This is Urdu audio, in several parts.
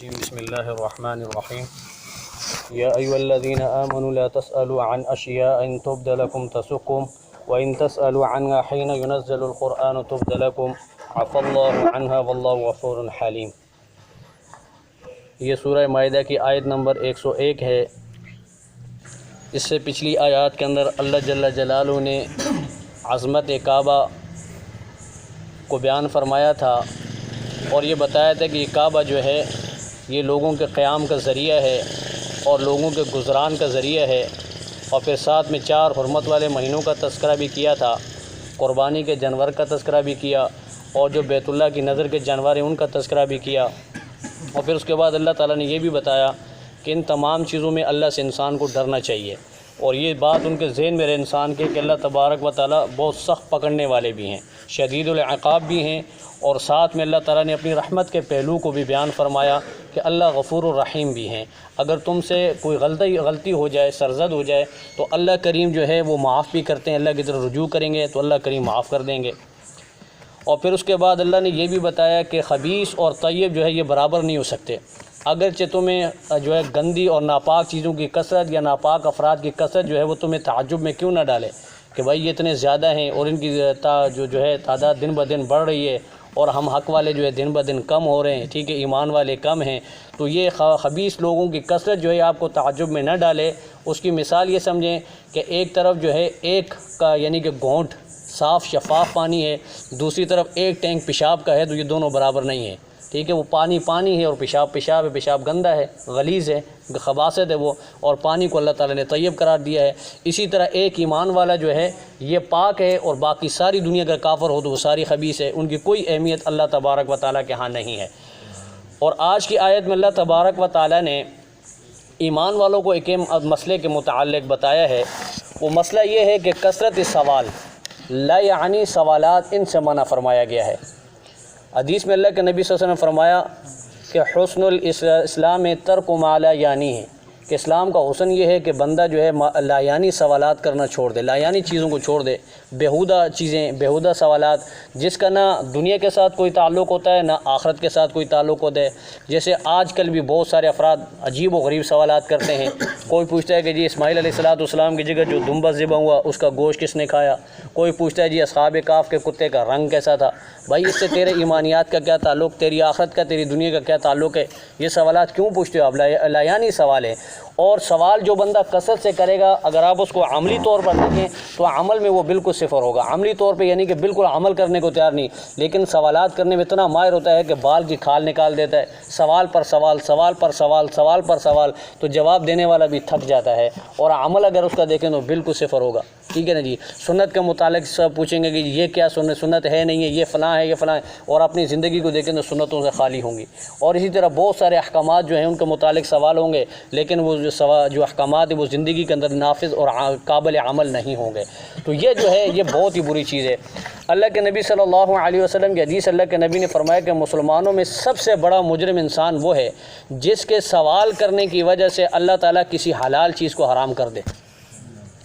الرجيم بسم الله الرحمن الرحيم يا أيها الذين آمنوا لا تسألوا عن أشياء إن تبد لكم تسؤكم وإن تسألوا عنها حين ينزل القرآن تبد لكم عفى الله عنها والله غفور حليم۔ یہ سورہ مائدہ کی آیت نمبر 101 ہے۔ اس سے پچھلی آیات کے اندر اللہ جل جلالہ نے عظمت کعبہ کو بیان فرمایا تھا اور یہ بتایا تھا کہ یہ کعبہ جو ہے یہ لوگوں کے قیام کا ذریعہ ہے اور لوگوں کے گزران کا ذریعہ ہے، اور پھر ساتھ میں 4 حرمت والے مہینوں کا تذکرہ بھی کیا تھا، قربانی کے جانور کا تذکرہ بھی کیا، اور جو بیت اللہ کی نظر کے جانور ہیں ان کا تذکرہ بھی کیا، اور پھر اس کے بعد اللہ تعالیٰ نے یہ بھی بتایا کہ ان تمام چیزوں میں اللہ سے انسان کو ڈرنا چاہیے، اور یہ بات ان کے ذہن میں رہے انسان کے کہ اللہ تبارک و تعالیٰ بہت سخت پکڑنے والے بھی ہیں، شدید العقاب بھی ہیں، اور ساتھ میں اللہ تعالیٰ نے اپنی رحمت کے پہلو کو بھی بیان فرمایا کہ اللہ غفور الرحیم بھی ہیں۔ اگر تم سے کوئی غلطی ہو جائے، سرزد ہو جائے تو اللہ کریم جو ہے وہ معاف بھی کرتے ہیں، اللہ کی طرف رجوع کریں گے تو اللہ کریم معاف کر دیں گے۔ اور پھر اس کے بعد اللہ نے یہ بھی بتایا کہ خبیث اور طیب جو ہے یہ برابر نہیں ہو سکتے، اگرچہ تمہیں جو ہے گندی اور ناپاک چیزوں کی کثرت یا ناپاک افراد کی کثرت جو ہے وہ تمہیں تعجب میں کیوں نہ ڈالے کہ بھائی یہ اتنے زیادہ ہیں اور ان کی جو ہے تعداد دن بدن بڑھ رہی ہے اور ہم حق والے جو ہے دن بدن کم ہو رہے ہیں، ٹھیک ہے، ایمان والے کم ہیں، تو یہ خبیث لوگوں کی کثرت جو ہے آپ کو تعجب میں نہ ڈالے۔ اس کی مثال یہ سمجھیں کہ ایک طرف جو ہے ایک کا یعنی کہ گھونٹ صاف شفاف پانی ہے، دوسری طرف ایک ٹینک پیشاب کا ہے، تو یہ دونوں برابر نہیں ہیں، ٹھیک ہے، وہ پانی ہے اور پیشاب ہے، پیشاب گندا ہے، غلیظ ہے، خباثت ہے وہ، اور پانی کو اللہ تعالیٰ نے طیب قرار دیا ہے۔ اسی طرح ایک ایمان والا جو ہے یہ پاک ہے اور باقی ساری دنیا کا کافر ہو تو وہ ساری خبیث ہے، ان کی کوئی اہمیت اللہ تبارک و تعالیٰ کے ہاں نہیں ہے۔ اور آج کی آیت میں اللہ تبارک و تعالیٰ نے ایمان والوں کو ایک مسئلے کے متعلق بتایا ہے۔ وہ مسئلہ یہ ہے کہ کثرت سوال لا یعنی سوالات ان سے منع فرمایا گیا ہے۔ حدیث میں اللہ کے نبی صلی اللہ علیہ وسلم نے فرمایا کہ حسن الاسلام ترک ما لا یعنی ہے، کہ اسلام کا حسن یہ ہے کہ بندہ جو ہے لا یعنی سوالات کرنا چھوڑ دے، لا یعنی چیزوں کو چھوڑ دے، بیہودہ چیزیں، بیہودہ سوالات جس کا نہ دنیا کے ساتھ کوئی تعلق ہوتا ہے نہ آخرت کے ساتھ کوئی تعلق ہوتا ہے۔ جیسے آج کل بھی بہت سارے افراد عجیب و غریب سوالات کرتے ہیں، کوئی پوچھتا ہے کہ جی اسماعیل علیہ السلام کی جگہ جو دمبا ذبح ہوا اس کا گوشت کس نے کھایا، کوئی پوچھتا ہے جی اصحاب کہف کے کتے کا رنگ کیسا تھا۔ بھائی اس سے تیرے ایمانیات کا کیا تعلق، تیری آخرت کا، تیری دنیا کا کیا تعلق ہے؟ یہ سوالات کیوں پوچھتے ہو آپ؟ لا یعنی سوال ہے۔ اور سوال جو بندہ کثرت سے کرے گا اگر آپ اس کو عملی طور پر دیکھیں تو عمل میں وہ بالکل صفر ہوگا، عملی طور پہ یعنی کہ بالکل عمل کرنے کو تیار نہیں، لیکن سوالات کرنے میں اتنا ماہر ہوتا ہے کہ بال کی کھال نکال دیتا ہے، سوال پر سوال، سوال پر سوال، سوال پر سوال، تو جواب دینے والا بھی تھک جاتا ہے، اور عمل اگر اس کا دیکھیں تو بالکل صفر ہوگا، ٹھیک ہے نا جی۔ سنت کے متعلق سب پوچھیں گے کہ یہ کیا سنت ہے نہیں ہے، یہ فلاں ہے، یہ فلاں ہے، اور اپنی زندگی کو دیکھیں تو سنتوں سے خالی ہوں گی۔ اور اسی طرح بہت سارے احکامات جو ہیں ان کے متعلق سوال ہوں گے، لیکن وہ جو احکامات ہیں وہ زندگی کے اندر نافذ اور قابل عمل نہیں ہوں گے، تو یہ جو ہے یہ بہت ہی بری چیز ہے۔ اللہ کے نبی صلی اللہ علیہ وسلم کی حدیث، اللہ کے نبی نے فرمایا کہ مسلمانوں میں سب سے بڑا مجرم انسان وہ ہے جس کے سوال کرنے کی وجہ سے اللہ تعالیٰ کسی حلال چیز کو حرام کر دے،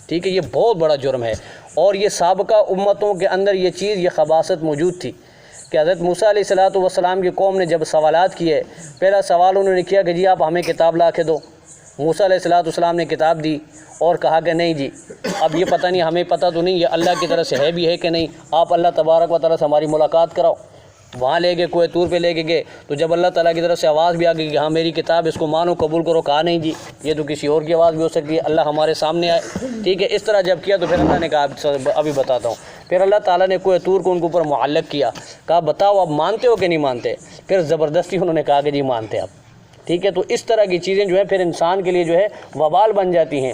ٹھیک ہے، یہ بہت بڑا جرم ہے۔ اور یہ سابقہ امتوں کے اندر یہ چیز، یہ خباثت موجود تھی کہ حضرت موسیٰ علیہ السلام کی قوم نے جب سوالات کیے، پہلا سوال انہوں نے کیا کہ جی آپ ہمیں کتاب لا کے دو۔ موسیٰ علیہ السلام نے کتاب دی اور کہا کہ نہیں جی، اب یہ پتہ نہیں، ہمیں پتہ تو نہیں یہ اللہ کی طرف سے ہے بھی ہے کہ نہیں، آپ اللہ تبارک و تعالیٰ سے ہماری ملاقات کراؤ۔ وہاں لے گئے، کوہ طور پہ لے کے گئے، تو جب اللہ تعالیٰ کی طرف سے آواز بھی آ گئی کہ ہاں میری کتاب، اس کو مانو قبول کرو، کہا نہیں جی، یہ تو کسی اور کی آواز بھی ہو سکتی ہے، اللہ ہمارے سامنے آئے، ٹھیک ہے۔ اس طرح جب کیا تو پھر اللہ نے کہا ابھی بتاتا ہوں، پھر اللہ تعالیٰ نے کوہ طور کو ان کے اوپر معلق کیا، کہا بتاؤ آپ مانتے ہو کہ نہیں مانتے؟ پھر زبردستی انہوں نے کہا کہ جی مانتے آپ، ٹھیک ہے۔ تو اس طرح کی چیزیں جو ہیں پھر انسان کے لیے جو ہے وبال بن جاتی ہیں۔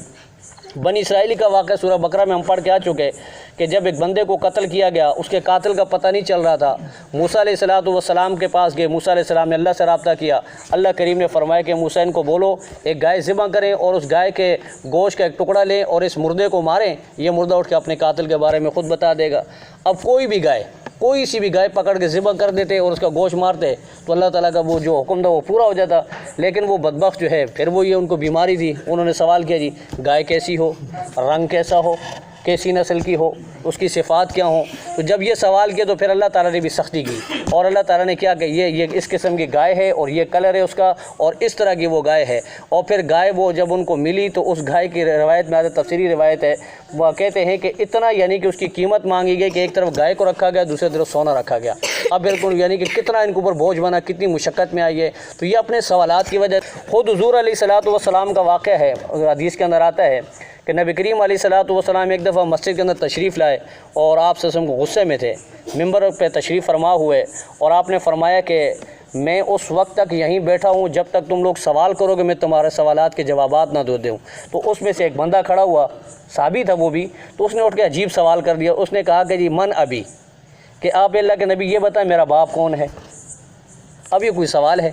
بنی اسرائیلی کا واقعہ سورہ بقرہ میں ہم پڑھ کے آ چکے کہ جب ایک بندے کو قتل کیا گیا، اس کے قاتل کا پتہ نہیں چل رہا تھا، موسیٰ علیہ السلام کے پاس گئے، موسیٰ علیہ السلام نے اللہ سے رابطہ کیا، اللہ کریم نے فرمایا کہ موسیٰ ان کو بولو ایک گائے ذبح کریں اور اس گائے کے گوشت کا ایک ٹکڑا لیں اور اس مردے کو ماریں، یہ مردہ اٹھ کے اپنے قاتل کے بارے میں خود بتا دے گا۔ اب کوئی سی بھی گائے پکڑ کے ذبح کر دیتے اور اس کا گوشت مارتے تو اللہ تعالیٰ کا وہ جو حکم تھا وہ پورا ہو جاتا، لیکن وہ بدبخت جو ہے پھر وہ یہ ان کو بیماری تھی، انہوں نے سوال کیا جی گائے کیسی ہو، رنگ کیسا ہو، کیسی نسل کی ہو، اس کی صفات کیا ہوں. تو جب یہ سوال کیا تو پھر اللہ تعالیٰ نے بھی سختی کی، اور اللہ تعالیٰ نے کیا کہ یہ اس قسم کی گائے ہے اور یہ کلر ہے اس کا اور اس طرح کی وہ گائے ہے. اور پھر گائے وہ جب ان کو ملی تو اس گائے کی روایت میں آتا، تفسیری روایت ہے، وہ کہتے ہیں کہ اتنا یعنی کہ اس کی قیمت مانگی گئی کہ ایک طرف گائے کو رکھا گیا، دوسری طرف سونا رکھا گیا. اب بالکل یعنی کہ کتنا ان کے اوپر بوجھ بنا، کتنی مشقت میں آئی ہے. تو یہ اپنے سوالات کی وجہ خود حضور علیہ الصلوۃ والسلام کا واقعہ ہے. حدیث کے اندر آتا ہے کہ نبی کریم علیہ الصلوۃ والسلام ایک دفعہ مسجد کے اندر تشریف لائے اور آپ صلی اللہ علیہ وسلم کو غصے میں تھے، ممبر پہ تشریف فرما ہوئے، اور آپ نے فرمایا کہ میں اس وقت تک یہیں بیٹھا ہوں جب تک تم لوگ سوال کرو گے میں تمہارے سوالات کے جوابات نہ دوں. تو اس میں سے ایک بندہ کھڑا ہوا، صحابی تھا وہ بھی، تو اس نے اٹھ کے عجیب سوال کر دیا. اس نے کہا کہ جی من ابی، کہ آپ اللہ کے نبی یہ بتائیں میرا باپ کون ہے. اب یہ کوئی سوال ہے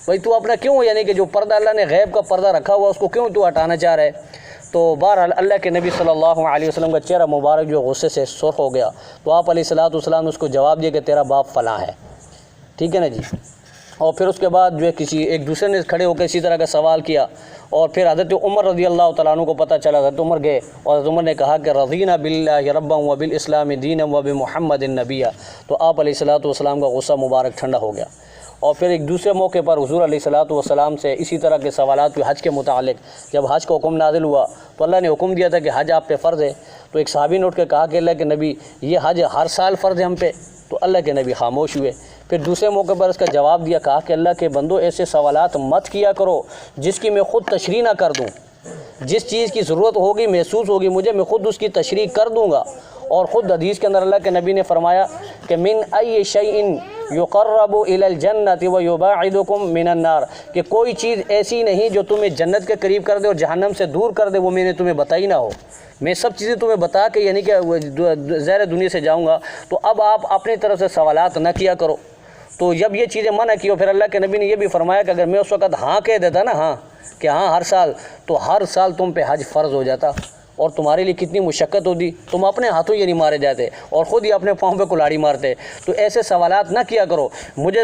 بھائی؟ تو اپنا کیوں یعنی کہ جو پردہ اللہ نے غیب کا پردہ رکھا ہوا اس کو کیوں تو ہٹانا چاہ رہا ہے؟ تو بہرحال اللہ کے نبی صلی اللہ علیہ وسلم کا چہرہ مبارک جو غصے سے سرخ ہو گیا. تو آپ علیہ الصلوۃ والسلام نے اس کو جواب دیا کہ تیرا باپ فلاں ہے. ٹھیک ہے نا جی. اور پھر اس کے بعد جو ہے کسی ایک دوسرے نے کھڑے ہو کے اسی طرح کا سوال کیا، اور پھر حضرت عمر رضی اللہ تعالیٰ عنہ کو پتہ چلا. حضرت عمر گئے اور حضرت عمر نے کہا کہ رضینا باللہ ربا و بالاسلام دینا و بمحمد نبیہ. تو آپ علیہ الصلوۃ والسلام کا غصہ مبارک ٹھنڈا ہو گیا. اور پھر ایک دوسرے موقع پر حضور علیہ الصلوۃ والسلام سے اسی طرح کے سوالات ہوئے حج کے متعلق. جب حج کا حکم نازل ہوا تو اللہ نے حکم دیا تھا کہ حج آپ پہ فرض ہے. تو ایک صحابی نے اٹھ کے کہا کہ اللہ کے نبی یہ حج ہر سال فرض ہے ہم پہ. تو اللہ کے نبی خاموش ہوئے. پھر دوسرے موقع پر اس کا جواب دیا، کہا کہ اللہ کے بندو ایسے سوالات مت کیا کرو جس کی میں خود تشریح نہ کر دوں. جس چیز کی ضرورت ہوگی محسوس ہوگی مجھے، میں خود اس کی تشریح کر دوں گا. اور خود حدیث کے اندر اللہ کے نبی نے فرمایا کہ من ای شیء یقرب الی الجنۃ ویباعدکم من النار، کہ کوئی چیز ایسی نہیں جو تمہیں جنت کے قریب کر دے اور جہنم سے دور کر دے وہ میں نے تمہیں بتائی نہ ہو. میں سب چیزیں تمہیں بتا کے یعنی کہ زہر دنیا سے جاؤں گا. تو اب آپ اپنی طرف سے سوالات نہ کیا کرو. تو جب یہ چیزیں منع کی، اور پھر اللہ کے نبی نے یہ بھی فرمایا کہ اگر میں اس وقت ہاں کہہ دیتا نا، ہاں کہ ہاں ہر سال، تو ہر سال تم پہ حج فرض ہو جاتا اور تمہارے لیے کتنی مشقت ہوتی، تم اپنے ہاتھوں یہ نہیں مارے جاتے اور خود ہی اپنے پاؤں پہ کلاڑی مارتے. تو ایسے سوالات نہ کیا کرو. مجھے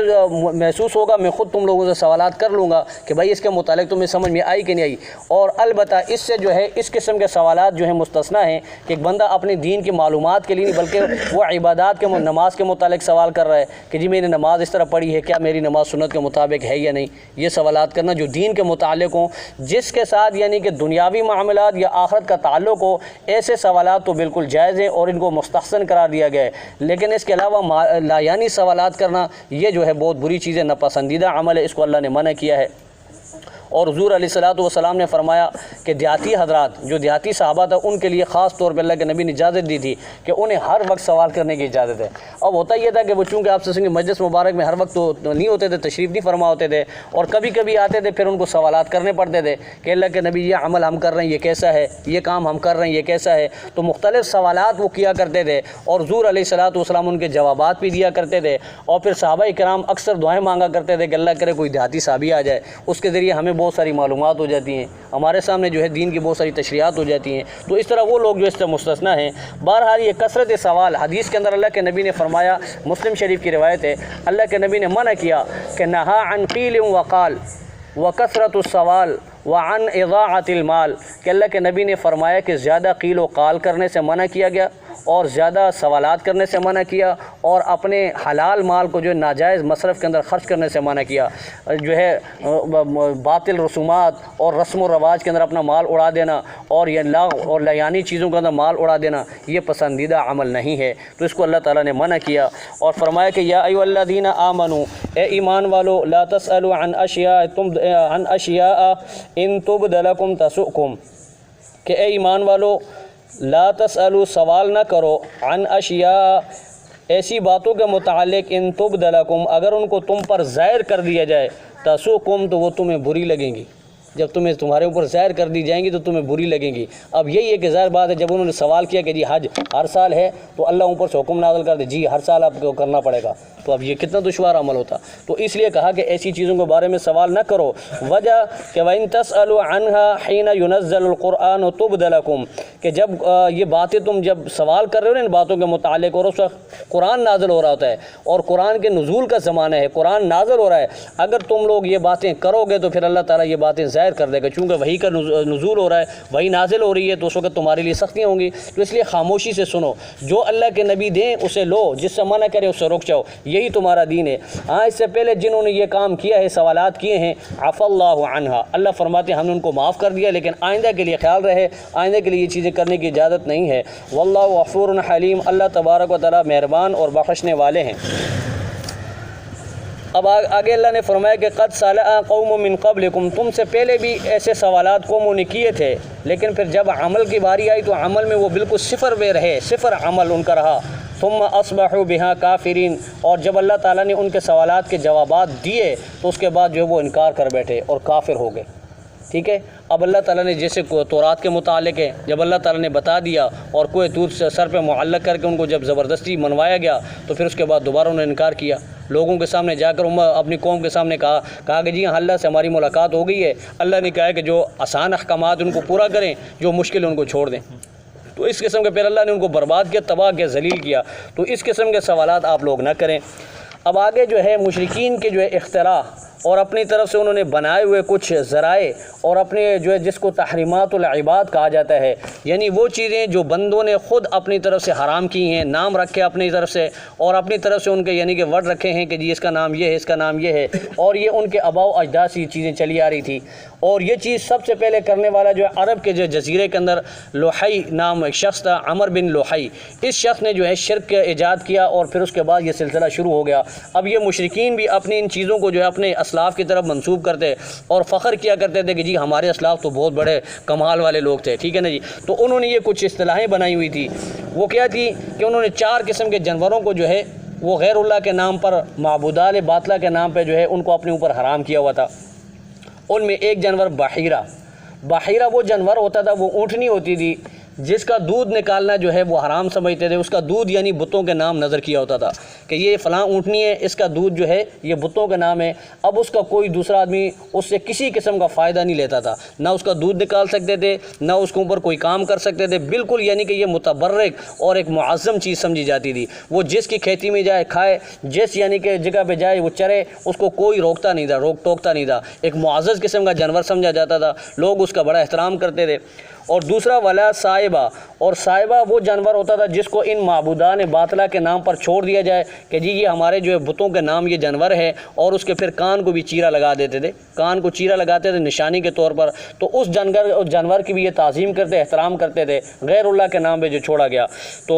محسوس ہوگا میں خود تم لوگوں سے سوالات کر لوں گا کہ بھائی اس کے متعلق تمہیں سمجھ میں آئی کہ نہیں آئی. اور البتہ اس سے جو ہے اس قسم کے سوالات جو ہیں مستثنیٰ ہیں کہ ایک بندہ اپنے دین کی معلومات کے لیے نہیں بلکہ وہ عبادات کے نماز کے متعلق سوال کر رہا ہے کہ جی میں نے نماز اس طرح پڑھی ہے، کیا میری نماز سنت کے مطابق ہے یا نہیں. یہ سوالات کرنا جو دین کے متعلق ہوں، جس کے ساتھ یعنی کہ دنیاوی معاملات یا آخرت کا تعلق ہو، ایسے سوالات تو بالکل جائز ہیں اور ان کو مستحسن قرار دیا گیا ہے. لیکن اس کے علاوہ لایانی سوالات کرنا یہ جو ہے بہت بری چیز ہے، ناپسندیدہ عمل ہے، اس کو اللہ نے منع کیا ہے. اور حضور علیہ الصلوۃ والسلام نے فرمایا کہ دیہاتی حضرات جو دیہاتی صحابہ تھا ان کے لیے خاص طور پہ اللہ کے نبی نے اجازت دی تھی کہ انہیں ہر وقت سوال کرنے کی اجازت ہے. اب ہوتا یہ تھا کہ وہ چونکہ آپ سے مجلس مبارک میں ہر وقت تو نہیں ہوتے تھے، تشریف نہیں فرما ہوتے تھے، اور کبھی کبھی آتے تھے پھر ان کو سوالات کرنے پڑتے تھے کہ اللہ کے نبی یہ عمل ہم کر رہے ہیں یہ کیسا ہے، یہ کام ہم کر رہے ہیں یہ کیسا ہے. تو مختلف سوالات وہ کیا کرتے تھے اور حضور علیہ الصلوۃ والسلام ان کے جوابات بھی دیا کرتے تھے. اور پھر صحابہ کرام اکثر دعائیں مانگا کرتے تھے کہ اللہ کرے کوئی دیہاتی صحابی آ جائے، اس کے ذریعے ہمیں بہت ساری معلومات ہو جاتی ہیں، ہمارے سامنے جو ہے دین کی بہت ساری تشریحات ہو جاتی ہیں. تو اس طرح وہ لوگ جو اس سے مستثنیٰ ہیں. بہرحال یہ کثرت سوال، حدیث کے اندر اللہ کے نبی نے فرمایا، مسلم شریف کی روایت ہے، اللہ کے نبی نے منع کیا کہ نہا عن قیل وقال وکثرت السوال وعن اضاعت المال، کہ اللہ کے نبی نے فرمایا کہ زیادہ قیل و قال کرنے سے منع کیا گیا اور زیادہ سوالات کرنے سے منع کیا اور اپنے حلال مال کو جو ناجائز مصرف کے اندر خرچ کرنے سے منع کیا. جو ہے باطل رسومات اور رسم و رواج کے اندر اپنا مال اڑا دینا اور یہ لاغ اور لیانی چیزوں کے اندر مال اڑا دینا یہ پسندیدہ عمل نہیں ہے. تو اس کو اللہ تعالیٰ نے منع کیا اور فرمایا کہ یا ایھا الذین آمنوا، اے ایمان والو، لا تسألوا عن اشیاء ان تبد لکم تسؤکم، کہ اے ایمان والو لا تسألوا سوال نہ کرو عن اشیاء ایسی باتوں کے متعلق ان تبد لکم اگر ان کو تم پر ظاہر کر دیا جائے، تسؤکم تو وہ تمہیں بری لگیں گی. جب تمہارے اوپر ظاہر کر دی جائیں گی تو تمہیں بری لگیں گی. اب یہی ہے کہ ظاہر بات ہے جب انہوں نے سوال کیا کہ جی حج ہر سال ہے تو اللہ اوپر سے حکم نازل کر دے جی ہر سال آپ کو کرنا پڑے گا، تو اب یہ کتنا دشوار عمل ہوتا. تو اس لیے کہا کہ ایسی چیزوں کے بارے میں سوال نہ کرو. وجہ کہ وَإِن تَسْأَلُوا عَنْهَا حِينَ يُنَزَّلُ الْقُرْآنُ تُبْدَ لَكُمْ، کہ جب یہ باتیں تم جب سوال کر رہے ہو نا ان باتوں کے متعلق اور اس وقت قرآن نازل ہو رہا ہوتا ہے اور قرآن کے نزول کا زمانہ ہے، قرآن نازل ہو رہا ہے، اگر تم لوگ یہ باتیں کرو گے تو پھر اللہ تعالیٰ یہ باتیں ظاہر ظاہر کر دے گا، چونکہ وحی کا نزول ہو رہا ہے، وحی نازل ہو رہی ہے، تو اس وقت تمہارے لیے سختیاں ہوں گی، تو اس لیے خاموشی سے سنو، جو اللہ کے نبی دیں اسے لو، جس سے منع کرے اس سے رک جاؤ، یہی تمہارا دین ہے۔ ہاں، اس سے پہلے جنہوں نے یہ کام کیا ہے، سوالات کیے ہیں، عفا اللہ عنہا، اللہ فرماتے ہیں ہم نے ان کو معاف کر دیا، لیکن آئندہ کے لیے خیال رہے، آئندہ کے لیے یہ چیزیں کرنے کی اجازت نہیں ہے۔ واللہ غفور حلیم، اللہ تبارک و تعالیٰ مہربان اور بخشنے والے ہیں۔ اب آگے اللہ نے فرمایا کہ قد سأل قوم من قبلکم، تم سے پہلے بھی ایسے سوالات قوموں نے کیے تھے، لیکن پھر جب عمل کی باری آئی تو عمل میں وہ بالکل صفر میں رہے، صفر عمل ان کا رہا۔ ثم اصبحوا بها کافرین، اور جب اللہ تعالیٰ نے ان کے سوالات کے جوابات دیے تو اس کے بعد جو ہے وہ انکار کر بیٹھے اور کافر ہو گئے۔ ٹھیک ہے، اب اللہ تعالیٰ نے جیسے تورات کے متعلق ہے، جب اللہ تعالیٰ نے بتا دیا اور کوہ طور سے سر پہ معلق کر کے ان کو جب زبردستی منوایا گیا تو پھر اس کے بعد دوبارہ انہوں نے انکار کیا، لوگوں کے سامنے جا کر اپنی قوم کے سامنے کہا کہ جی اللہ سے ہماری ملاقات ہو گئی ہے، اللہ نے کہا ہے کہ جو آسان احکامات ان کو پورا کریں، جو مشکل ان کو چھوڑ دیں۔ تو اس قسم کے پھر اللہ نے ان کو برباد کیا، تباہ کیا، ذلیل کیا۔ تو اس قسم کے سوالات آپ لوگ نہ کریں۔ اب آگے جو ہے مشرکین کے جو ہے اختراع اور اپنی طرف سے انہوں نے بنائے ہوئے کچھ ذرائع اور اپنے جو ہے جس کو تحریمات العباد کہا جاتا ہے، یعنی وہ چیزیں جو بندوں نے خود اپنی طرف سے حرام کی ہیں، نام رکھے اپنی طرف سے اور اپنی طرف سے ان کے یعنی کہ ورڈ رکھے ہیں کہ جی اس کا نام یہ ہے، اس کا نام یہ ہے، اور یہ ان کے آباء و اجداد سے یہ چیزیں چلی آ رہی تھی۔ اور یہ چیز سب سے پہلے کرنے والا جو ہے عرب کے جو جزیرے کے اندر لوحی نام ایک شخص تھا، عمر بن لوحی، اس شخص نے جو ہے شرک ایجاد کیا اور پھر اس کے بعد یہ سلسلہ شروع ہو گیا۔ اب یہ مشرکین بھی اپنی ان چیزوں کو جو ہے اپنے اسلاف کی طرف منسوب کرتے اور فخر کیا کرتے تھے کہ جی ہمارے اسلاف تو بہت بڑے کمال والے لوگ تھے، ٹھیک ہے نا جی۔ تو انہوں نے یہ کچھ اصطلاحیں بنائی ہوئی تھی، وہ کیا تھی کہ انہوں نے 4 قسم کے جانوروں کو جو ہے وہ غیر اللہ کے نام پر، معبودات باطلہ کے نام پہ جو ہے ان کو اپنے اوپر حرام کیا ہوا تھا۔ ان میں ایک جانور بحیرہ وہ جانور ہوتا تھا، وہ اونٹنی ہوتی تھی جس کا دودھ نکالنا جو ہے وہ حرام سمجھتے تھے، اس کا دودھ یعنی بتوں کے نام نظر کیا ہوتا تھا کہ یہ فلاں اونٹنی ہے، اس کا دودھ جو ہے یہ بتوں کے نام ہے۔ اب اس کا کوئی دوسرا آدمی اس سے کسی قسم کا فائدہ نہیں لیتا تھا، نہ اس کا دودھ نکال سکتے تھے، نہ اس کے اوپر کوئی کام کر سکتے تھے، بالکل یعنی کہ یہ متبرک اور ایک معظم چیز سمجھی جاتی تھی۔ وہ جس کی کھیتی میں جائے کھائے، جس یعنی کہ جگہ پہ جائے وہ چرے، اس کو کوئی روکتا نہیں تھا، روک ٹوکتا نہیں تھا، ایک معزز قسم کا جانور سمجھا جاتا تھا، لوگ اس کا بڑا احترام کرتے تھے۔ اور دوسرا ولا صائبہ، اور صائبہ وہ جانور ہوتا تھا جس کو ان معبودان باطلہ کے نام پر چھوڑ دیا جائے کہ جی یہ ہمارے جو ہے بتوں کے نام یہ جانور ہے، اور اس کے پھر کان کو بھی چیرا لگا دیتے تھے، کان کو چیرا لگاتے تھے نشانی کے طور پر، تو اس جانور کی بھی یہ تعظیم کرتے، احترام کرتے تھے، غیر اللہ کے نام پہ جو چھوڑا گیا۔ تو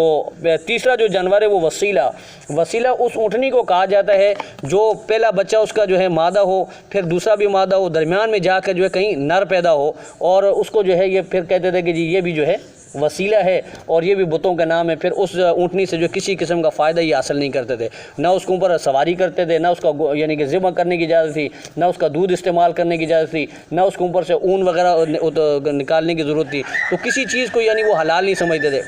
تیسرا جو جانور ہے وہ وسیلہ اس اونٹنی کو کہا جاتا ہے جو پہلا بچہ اس کا جو ہے مادہ ہو، پھر دوسرا بھی مادہ ہو، درمیان میں جا کر جو ہے کہیں نر پیدا ہو، اور اس کو جو ہے یہ پھر کہتے تھے کہ جی یہ بھی جو ہے وسیلہ ہے اور یہ بھی بتوں کا نام ہے۔ پھر اس اونٹنی سے جو کسی قسم کا فائدہ یہ حاصل نہیں کرتے تھے، نہ اس کے اوپر سواری کرتے تھے، نہ اس کا یعنی کہ ذبح کرنے کی اجازت تھی، نہ اس کا دودھ استعمال کرنے کی اجازت تھی، نہ اس کے اوپر سے اون وغیرہ نکالنے کی ضرورت تھی، تو کسی چیز کو یعنی وہ حلال نہیں سمجھتے تھے۔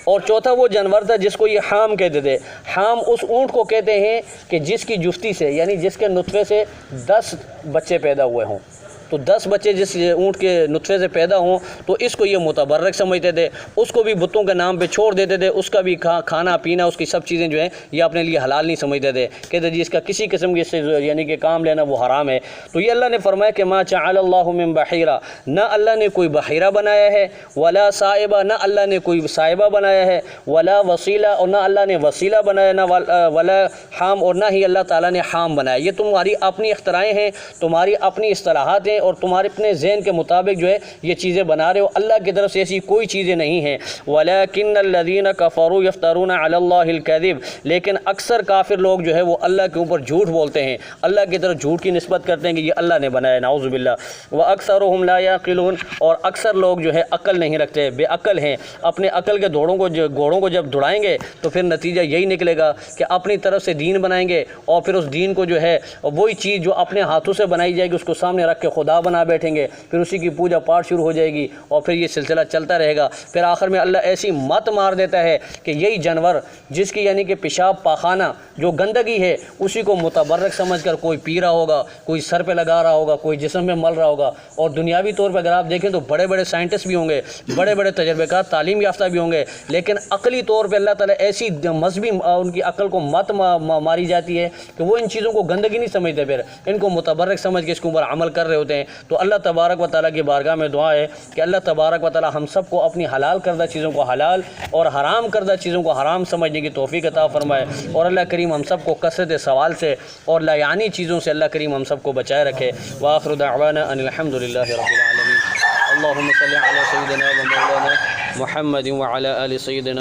اور چوتھا وہ جانور تھا جس کو یہ حام کہتے تھے۔ حام اس اونٹ کو کہتے ہیں کہ جس کی جفتی سے یعنی جس کے نطفے سے 10 بچے پیدا ہوئے ہوں، تو 10 بچے جس اونٹ کے نطفے سے پیدا ہوں تو اس کو یہ متبرک سمجھتے تھے، اس کو بھی بتوں کے نام پہ چھوڑ دیتے تھے، اس کا بھی کھانا پینا، اس کی سب چیزیں جو ہیں یہ اپنے لیے حلال نہیں سمجھتے تھے، کہتے جی اس کا کسی قسم کی یعنی کہ کام لینا وہ حرام ہے۔ تو یہ اللہ نے فرمایا کہ ما جعل اللہ من بحیرہ، نہ اللہ نے کوئی بحیرہ بنایا ہے، ولا صائبہ، نہ اللہ نے کوئی صائبہ بنایا ہے، ولا وسیلہ، اور نہ اللہ نے وسیلہ بنایا، نہ ولا حام، اور نہ ہی اللہ تعالیٰ نے حام بنایا۔ یہ تمہاری اپنی اختراعیں ہیں، تمہاری اپنی اصطلاحات ہیں، اور تمہارے اپنے ذہن کے مطابق جو ہے یہ چیزیں بنا رہے ہو، اللہ کی طرف سے ایسی کوئی چیزیں نہیں ہیں۔ وَلَكِنَّ الَّذِينَ كَفَرُوا يَفْتَرُونَ عَلَى اللَّهِ الْكَذِبَ، لیکن اکثر کافر لوگ جو ہے وہ اللہ کے اوپر جھوٹ بولتے ہیں، اللہ کی طرف جھوٹ کی نسبت کرتے ہیں کہ یہ اللہ نے بنایا، نعوذ باللہ۔ وَأَكْثَرُهُمْ لَا يَعْقِلُونَ، اور اکثر لوگ جو ہے عقل نہیں رکھتے، بے عقل ہیں، اپنے عقل کے گھوڑوں کو جب دوڑائیں گے تو پھر نتیجہ یہی نکلے گا کہ اپنی طرف سے دین بنائیں گے، اور پھر اس دین کو جو ہے وہی چیز جو اپنے ہاتھوں سے بنائی جائے گی اس کو سامنے رکھ کے خدا بنا بیٹھیں گے، پھر اسی کی پوجا پاٹ شروع ہو جائے گی، اور پھر یہ سلسلہ چلتا رہے گا۔ پھر آخر میں اللہ ایسی مت مار دیتا ہے کہ یہی جانور جس کی یعنی کہ پیشاب پاخانہ جو گندگی ہے اسی کو متبرک سمجھ کر کوئی پی رہا ہوگا، کوئی سر پہ لگا رہا ہوگا، کوئی جسم میں مل رہا ہوگا۔ اور دنیاوی طور پہ اگر آپ دیکھیں تو بڑے بڑے سائنٹسٹ بھی ہوں گے، بڑے بڑے تجربے کار تعلیم یافتہ بھی ہوں گے، لیکن عقلی طور پہ اللہ تعالیٰ ایسی مذہبی ان کی عقل کو مت ماری جاتی ہے کہ وہ ان چیزوں کو گندگی نہیں سمجھتے، پھر ان کو متبرک سمجھ کے اس کے اوپر عمل کر رہے ہوتے ہیں۔ ہوتے ہیں۔ تو اللہ تبارک و تعالیٰ کی بارگاہ میں دعا ہے کہ اللہ تبارک و تعالیٰ ہم سب کو اپنی حلال کردہ چیزوں کو حلال اور حرام کردہ چیزوں کو حرام سمجھنے کی توفیق عطا فرمائے، اور اللہ کریم ہم سب کو کثرت سوال سے اور لا یعنی چیزوں سے اللہ کریم ہم سب کو بچائے رکھے۔ وآخر دعوانا ان الحمد للہ رب العالمین۔ اللہم صلی علی سیدنا و مولانا محمد وعلی آل سیدنا